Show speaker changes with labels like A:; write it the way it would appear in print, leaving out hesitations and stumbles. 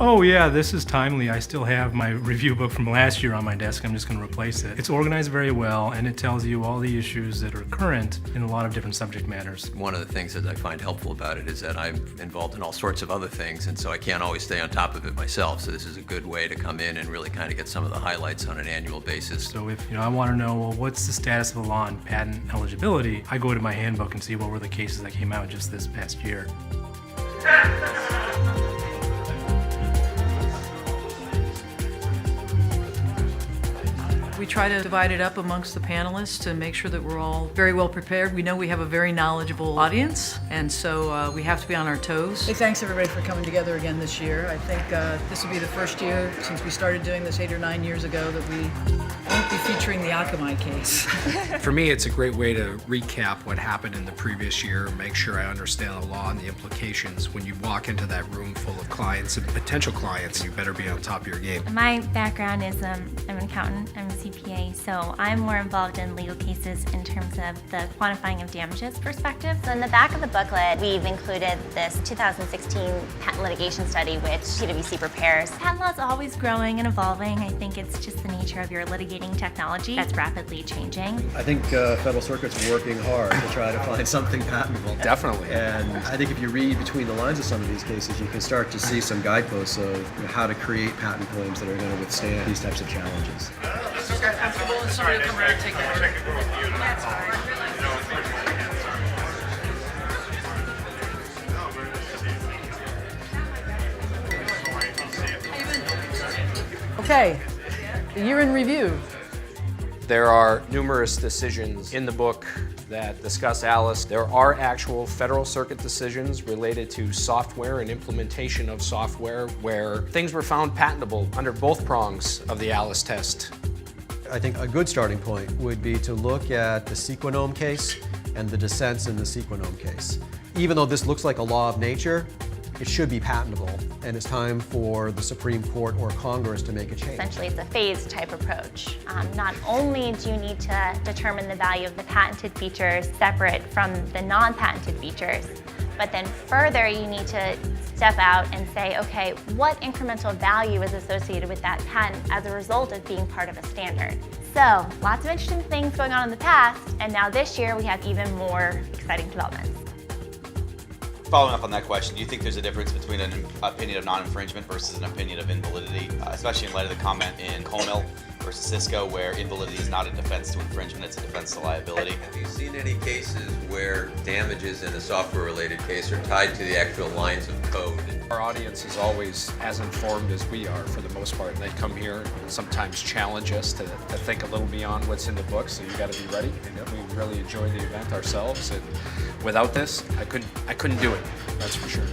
A: Oh yeah, this is timely. I still have my review book from last year on my desk. I'm just going to replace it. It's organized very well, and it tells you all the issues that are current in a lot of different subject matters.
B: One of the things that I find helpful about it is that I'm involved in all sorts of other things, and so I can't always stay on top of it myself. So this is a good way to come in and really kind of get some of the highlights on an annual basis.
A: So if I want to know, well, what's the status of the law on patent eligibility, I go to my handbook and see what were the cases that came out just this past year.
C: We try to divide it up amongst the panelists to make sure that we're all very well prepared. We know we have a very knowledgeable audience, and so we have to be on our toes. Hey, thanks everybody for coming together again this year. I think this will be the first year since we started doing this 8 or 9 years ago that we won't be featuring the Akamai case.
D: For me, it's a great way to recap what happened in the previous year, make sure I understand the law and the implications. When you walk into that room full of clients and potential clients, you better be on top of your game.
E: My background is I'm an accountant, I'm a CPA, so I'm more involved in legal cases in terms of the quantifying of damages perspective.
F: So in the back of the booklet, we've included this 2016 patent litigation study which PwC prepares.
E: Patent law is always growing and evolving. I think it's just the nature of your litigating technology that's rapidly changing.
G: I think Federal Circuit's working hard to try to find something patentable.
D: Definitely.
G: And I think if you read between the lines of some of these cases, you can start to see some guideposts of how to create patent claims that are going to withstand these types of challenges.
C: Okay, the year in review.
D: There are numerous decisions in the book that discuss Alice. There are actual Federal Circuit decisions related to software and implementation of software where things were found patentable under both prongs of the Alice test.
G: I think a good starting point would be to look at the Sequinome case and the dissents in the Sequinome case. Even though this looks like a law of nature, it should be patentable, and it's time for the Supreme Court or Congress to make a change.
F: Essentially, it's a phased type approach. Not only do you need to determine the value of the patented features separate from the non-patented features, but then further you need to step out and say, okay, what incremental value is associated with that patent as a result of being part of a standard? So, lots of interesting things going on in the past, and now this year we have even more exciting developments.
H: Following up on that question, do you think there's a difference between an opinion of non-infringement versus an opinion of invalidity, especially in light of the comment in Comil versus Cisco, where invalidity is not a defense to infringement, it's a defense to liability?
B: Have you seen any cases where damages in a software-related case are tied to the actual lines of code?
D: Our audience is always as informed as we are for the most part, and they come here and sometimes challenge us to think a little beyond what's in the book, so you got to be ready. And we really enjoy the event ourselves, and without this, I couldn't do it, that's for sure.